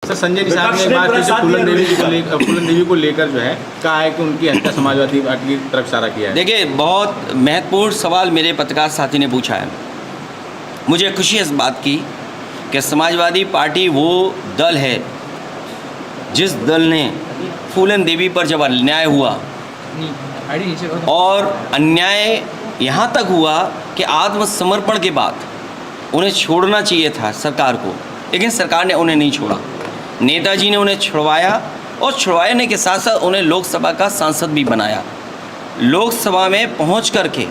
Sir Sanjay Nishad ने बात की जो फूलन देवी को लेकर जो है कहा है कि उनकी हत्या समाजवादी पार्टी की तरफ इशारा किया है। देखिए, बहुत महत्वपूर्ण सवाल मेरे पत्रकार साथी ने पूछा है। मुझे खुशी है इस बात की कि समाजवादी पार्टी वो दल है जिस दल ने फूलन देवी पर जब अन्याय हुआ और अन्याय यहाँ तक हुआ कि आत्मसमर्पण के बाद उन्हें छोड़ना चाहिए था सरकार को, लेकिन सरकार ने उन्हें नहीं छोड़ा। नेताजी ने उन्हें छुड़वाया और छुड़वाने के साथ साथ उन्हें लोकसभा का सांसद भी बनाया। लोकसभा में पहुंच करके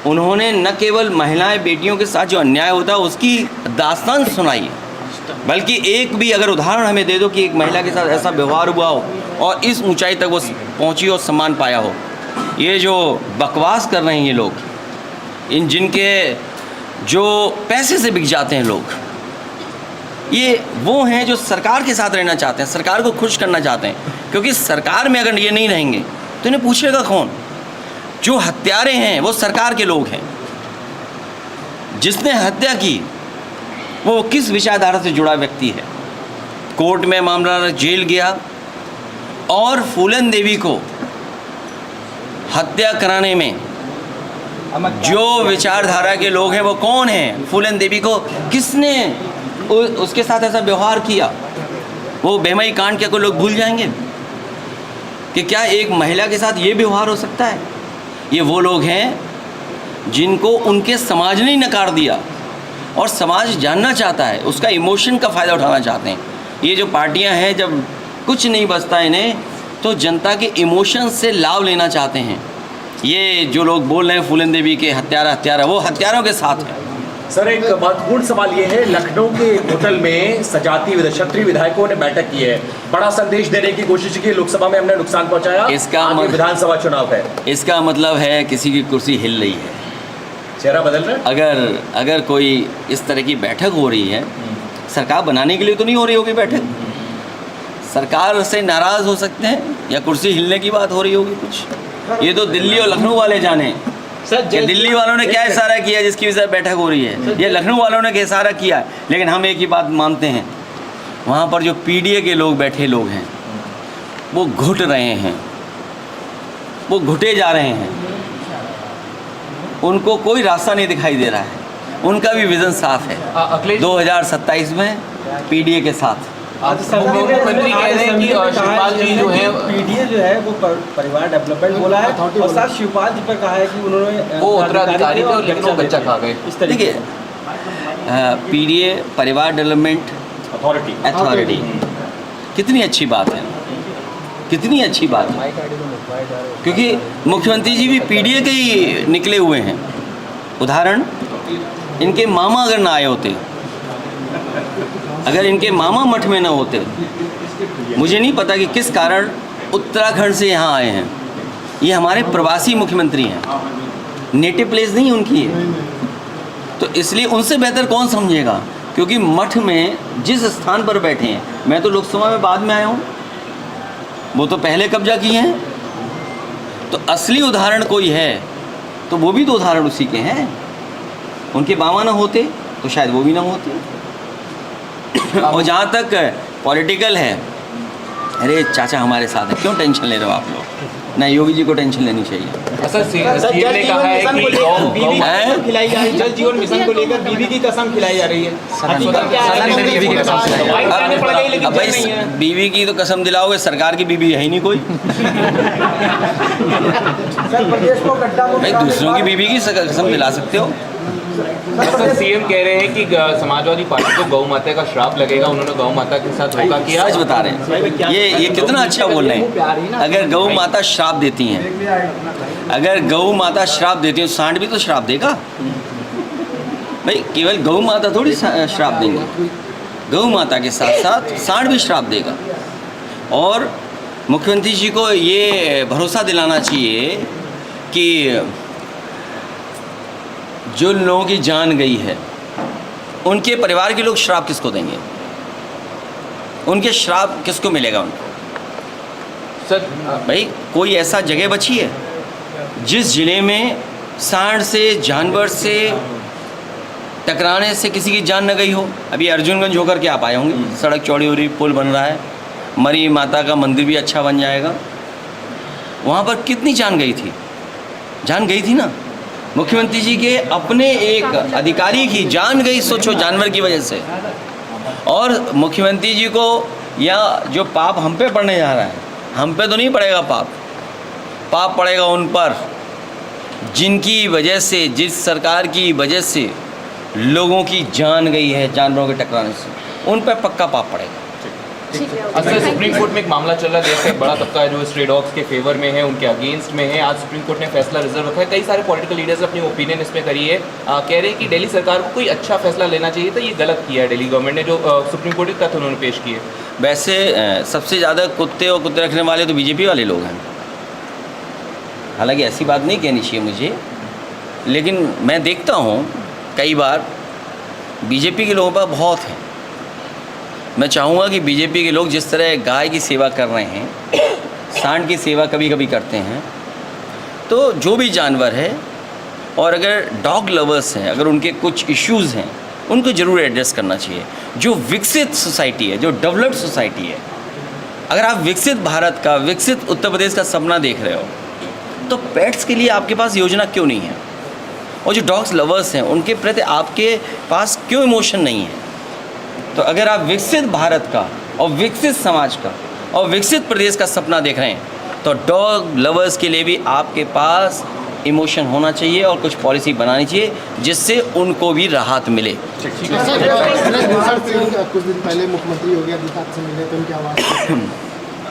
उन्होंने न केवल महिलाएं बेटियों के साथ जो अन्याय होता है उसकी दास्तान सुनाई, बल्कि एक भी अगर उदाहरण हमें दे दो कि एक महिला के साथ ऐसा व्यवहार हुआ हो और इस ऊंचाई तक वो पहुंची और सम्मान पाया हो। ये जो बकवास कर रहे हैं ये लोग, इन जिनके जो पैसे से बिक जाते हैं लोग, ये वो हैं जो सरकार के साथ रहना चाहते हैं, सरकार को खुश करना चाहते हैं। क्योंकि सरकार में अगर ये नहीं रहेंगे तो इन्हें पूछेगा कौन? जो हत्यारे हैं वो सरकार के लोग हैं। जिसने हत्या की वो किस विचारधारा से जुड़ा व्यक्ति है? कोर्ट में मामला जेल गया और फूलन देवी को हत्या कराने में जो विचारधारा के लोग हैं वो कौन हैं? फूलन देवी को किसने उसके साथ ऐसा व्यवहार किया? वो बेमई कांड क्या को लोग भूल जाएंगे कि क्या एक महिला के साथ ये व्यवहार हो सकता है? ये वो लोग हैं जिनको उनके समाज ने ही नकार दिया और समाज जानना चाहता है, उसका इमोशन का फ़ायदा उठाना चाहते हैं। ये जो पार्टियां हैं, जब कुछ नहीं बचता इन्हें तो जनता के इमोशन से लाभ लेना चाहते हैं। ये जो लोग बोल रहे हैं फूलन देवी के हत्यारा, वो हत्यारों के साथ है। सर, एक महत्वपूर्ण सवाल ये है, लखनऊ के होटल में सजाती क्षत्रिय विधायकों ने बैठक की है, बड़ा संदेश देने की कोशिश की, लोकसभा में हमने नुकसान पहुंचाया, आगे विधानसभा चुनाव है। इसका मतलब है किसी की कुर्सी हिल रही है, चेहरा बदल रहा है। अगर कोई इस तरह की बैठक हो रही है, सरकार बनाने के लिए तो नहीं हो रही होगी बैठक, सरकार से नाराज़ हो सकते हैं या कुर्सी हिलने की बात हो रही होगी कुछ। ये तो दिल्ली और लखनऊ वाले जाने कि दिल्ली वालों ने क्या इशारा किया जिसकी वजह से बैठक हो रही है, ये लखनऊ वालों ने क्या इशारा किया। लेकिन हम एक ही बात मानते हैं, वहाँ पर जो पीडीए के लोग बैठे लोग हैं वो घुट रहे हैं, वो घुटे जा रहे हैं, उनको कोई रास्ता नहीं दिखाई दे रहा है। उनका भी विज़न साफ है 2027 में पीडीए के साथ। मुख्यमंत्री कह रहे हैं कि शिवपाल जी जो है पीडीए जो है वो परिवार डेवलपमेंट बोला है और साथ शिवपाल जी पर कहा है कि उन्होंने वो उत्तराधिकारी थे और लेकिन वो बच्चा खा गए। इस तरीके पीडीए परिवार डेवलपमेंट अथॉरिटी कितनी अच्छी बात है, कितनी अच्छी बात है, क्योंकि मुख्यमंत्री जी भी पीडीए के ही निकले हुए हैं। उदाहरण, इनके मामा अगर ना आए होते, अगर इनके मामा मठ में ना होते, मुझे नहीं पता कि किस कारण उत्तराखंड से यहाँ आए हैं। ये हमारे प्रवासी मुख्यमंत्री हैं, नेटिव प्लेस नहीं उनकी है, तो इसलिए उनसे बेहतर कौन समझेगा? क्योंकि मठ में जिस स्थान पर बैठे हैं, मैं तो लोकसभा में बाद में आया हूँ, वो तो पहले कब्जा किए हैं। तो असली उदाहरण कोई है तो वो भी तो उदाहरण उसी के हैं। उनके मामा ना होते तो शायद वो भी ना होते। और जहाँ तक पॉलिटिकल है, अरे चाचा हमारे साथ है, क्यों टेंशन ले रहे हो आप लोग? ना योगी जी को टेंशन लेनी चाहिए। सीएम ने कहा है कि जल जीवन मिशन को लेकर बीबी की कसम खिलाई जा रही है। अब भाई बीवी की तो कसम दिलाओगे, सरकार की बीवी है ही नहीं कोई। भाई दूसरों की बीवी की कसम दिला सकते हो? सर, सीएम कह रहे हैं कि समाजवादी पार्टी को गौ माता का श्राप लगेगा, उन्होंने गौ माता के साथ धोखा किया। सच बता रहे हैं, ये कितना अच्छा बोल रहे हैं। अगर गौ माता श्राप देती हैं, अगर गौ माता श्राप देती है, सांड भी तो श्राप देगा भाई। केवल गौ माता थोड़ी श्राप देंगे, गौ माता के साथ साथ सांड भी श्राप देगा। और मुख्यमंत्री जी को ये भरोसा दिलाना चाहिए कि जो लोगों की जान गई है उनके परिवार के लोग श्राप किसको देंगे? उनके श्राप किसको मिलेगा उनको? सर भाई कोई ऐसा जगह बची है जिस ज़िले में सांड से, जानवर से टकराने से किसी की जान न गई हो। अभी अर्जुनगंज होकर के आप आए होंगे, सड़क चौड़ी हो रही, पुल बन रहा है, मरी माता का मंदिर भी अच्छा बन जाएगा। वहाँ पर कितनी जान गई थी? जान गई थी ना। मुख्यमंत्री जी के अपने एक अधिकारी की जान गई, सोचो, जानवर की वजह से। और मुख्यमंत्री जी को या जो पाप हम पे पड़ने जा रहा है, हम पे तो नहीं पड़ेगा पाप पड़ेगा उन पर जिनकी वजह से, जिस सरकार की वजह से लोगों की जान गई है जानवरों के टकराने से, उन पर पक्का पाप पड़ेगा। अक्सर सुप्रीम कोर्ट में एक मामला चल रहा है, देश का एक बड़ा तबका है जो स्ट्रे डॉग्स के फेवर में है, उनके अगेंस्ट में है। आज सुप्रीम कोर्ट ने फैसला रिजर्व रखा है। कई सारे पॉलिटिकल लीडर्स अपनी ओपिनियन इसमें करी है, कह रहे हैं कि दिल्ली सरकार को कोई अच्छा फैसला लेना चाहिए था, ये गलत किया है दिल्ली गवर्नमेंट ने, जो सुप्रीम कोर्ट के तथ्य उन्होंने पेश किए। वैसे सबसे ज़्यादा कुत्ते और कुत्ते रखने वाले तो बीजेपी वाले लोग हैं। हालांकि ऐसी बात नहीं कहनी चाहिए मुझे, लेकिन मैं देखता हूँ कई बार बीजेपी के लोगों पर बहुत है। मैं चाहूँगा कि बीजेपी के लोग जिस तरह गाय की सेवा कर रहे हैं, सांड की सेवा कभी कभी करते हैं, तो जो भी जानवर है, और अगर डॉग लवर्स हैं, अगर उनके कुछ इश्यूज़ हैं, उनको ज़रूर एड्रेस करना चाहिए। जो विकसित सोसाइटी है, जो डेवलप्ड सोसाइटी है, अगर आप विकसित भारत का, विकसित उत्तर प्रदेश का सपना देख रहे हो, तो पेट्स के लिए आपके पास योजना क्यों नहीं है? और जो डॉग्स लवर्स हैं, उनके प्रति आपके पास क्यों इमोशन नहीं है? तो अगर आप विकसित भारत का और विकसित समाज का और विकसित प्रदेश का सपना देख रहे हैं, तो डॉग लवर्स के लिए भी आपके पास इमोशन होना चाहिए और कुछ पॉलिसी बनानी चाहिए जिससे उनको भी राहत मिले। कुछ दिन पहले मुख्यमंत्री योगी आदित्यनाथ से मिले तो उनकी आवाज़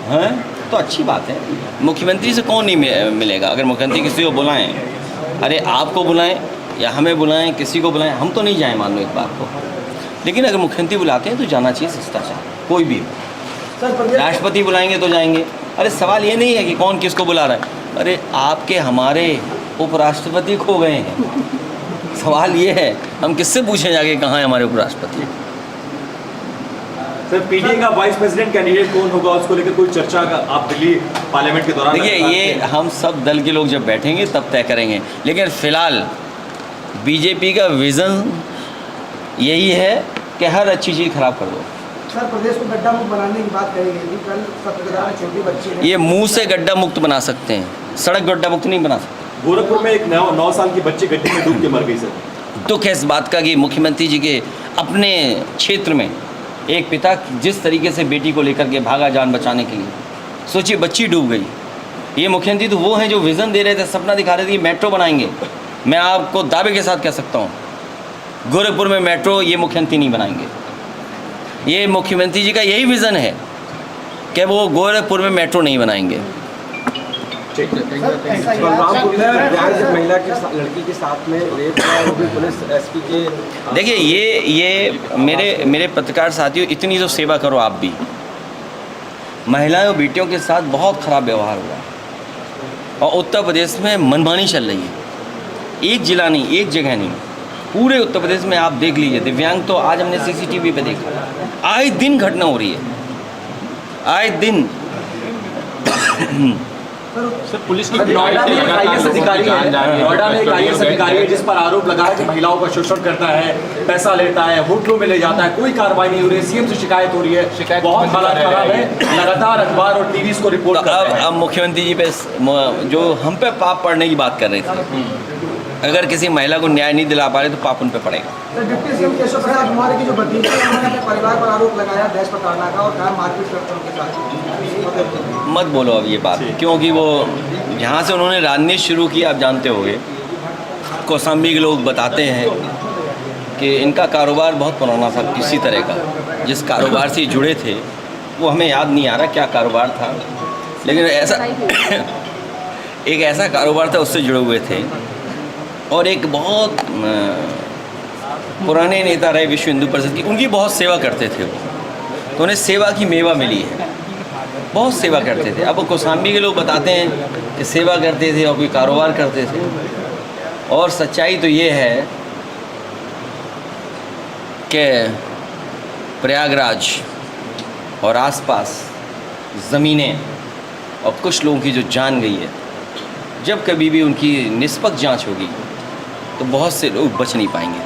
हैं, तो अच्छी बात है। मुख्यमंत्री से कौन नहीं मिलेगा? अगर मुख्यमंत्री किसी को बुलाएं, अरे आपको बुलाएं या हमें बुलाएं, किसी को बुलाएं, हम तो नहीं जाएं, मान लो इस बात को, लेकिन अगर मुख्यमंत्री बुलाते हैं तो जाना चाहिए शिष्टाचार, कोई भी हो। राष्ट्रपति बुलाएंगे तो जाएंगे। अरे सवाल ये नहीं है कि कौन किसको बुला रहा है, अरे आपके हमारे उपराष्ट्रपति खो गए हैं। सवाल ये है, हम किससे पूछें जाके कहाँ है हमारे उपराष्ट्रपति? सर, पीडीए का वाइस प्रेसिडेंट कैंडिडेट कौन होगा, उसको लेकर कोई चर्चा का आप दिल्ली पार्लियामेंट के दौरान? देखिए, ये हम सब दल के लोग जब बैठेंगे तब तय करेंगे, लेकिन फ़िलहाल बीजेपी का विज़न यही है कि हर अच्छी चीज़ खराब कर दो। सर, प्रदेश को गड्ढा मुक्त बनाने की बात कही गई थी कल, सत्रह छोटी बच्ची। ये मुंह से गड्ढा मुक्त बना सकते हैं, सड़क गड्ढा मुक्त नहीं बना सकते। गोरखपुर में एक 9 साल की बच्ची गड्ढे में डूब के मर गई सर। दुख है इस बात का कि मुख्यमंत्री जी के अपने क्षेत्र में एक पिता जिस तरीके से बेटी को लेकर के भागा जान बचाने के लिए, सोचिए बच्ची डूब गई। ये मुख्यमंत्री तो वो हैं जो विज़न दे रहे थे, सपना दिखा रहे थे कि मेट्रो बनाएंगे। मैं आपको दावे के साथ कह सकता हूँ, गोरखपुर में मेट्रो ये मुख्यमंत्री नहीं बनाएंगे। ये मुख्यमंत्री जी का यही विज़न है कि वो गोरखपुर में मेट्रो नहीं बनाएंगे। बलरामपुर में महिला के लड़की के साथ में रेप हुआ, वो भी पुलिस एसपी के। देखिए, ये मेरे पत्रकार साथियों, इतनी तो सेवा करो आप भी। महिलाओं और बेटियों के साथ बहुत ख़राब व्यवहार हुआ और उत्तर प्रदेश में मनमानी चल रही है। एक जिला नहीं, एक जगह नहीं, पूरे उत्तर प्रदेश में आप देख लीजिए। दिव्यांग तो आज हमने सीसीटीवी पे देखा, आए दिन घटना हो रही है, आए दिन। सर, पुलिस की नोएडा में एक आईएएस अधिकारी है, नोएडा में एक आईएएस अधिकारी है जिस पर आरोप लगा है कि महिलाओं का शोषण करता है, पैसा लेता है, होटलों में ले जाता है, कोई कार्रवाई नहीं हो रही है। सीएम से शिकायत हो रही है, शिकायत बहुत हालत खराब है, लगातार अखबार और टीवी इसको रिपोर्ट कर रहे हैं। अब मुख्यमंत्री जी पे जो हम पे पाप पड़ने की बात कर रहे थे, अगर किसी महिला को न्याय नहीं दिला पा रहे तो पाप उन पे पड़ेगा। Sir, deputy CM Keshav Prasad Maurya की जो भतीजी है, उन्होंने अपने परिवार पर आरोप लगाया देश प्रताड़ना का और कहा मारपीट करते हैं उनके साथ। मत बोलो अब ये बात, क्योंकि वो जहाँ से उन्होंने राजनीति शुरू की आप जानते होंगे। कौशाम्बी के लोग बताते हैं कि इनका कारोबार बहुत पुराना था, किसी तरह का। जिस कारोबार से जुड़े थे वो हमें याद नहीं आ रहा क्या कारोबार था, लेकिन ऐसा एक ऐसा कारोबार था, उससे जुड़े हुए थे। और एक बहुत पुराने नेता रहे विश्व हिंदू परिषद की, उनकी बहुत सेवा करते थे वो, तो उन्हें सेवा की मेवा मिली है, बहुत सेवा करते थे। अब वो कौशाम्बी के लोग बताते हैं कि सेवा करते थे और कोई कारोबार करते थे, और सच्चाई तो ये है कि प्रयागराज और आसपास ज़मीनें और कुछ लोगों की जो जान गई है, जब कभी भी उनकी निष्पक्ष जांच होगी तो बहुत से लोग बच नहीं पाएंगे।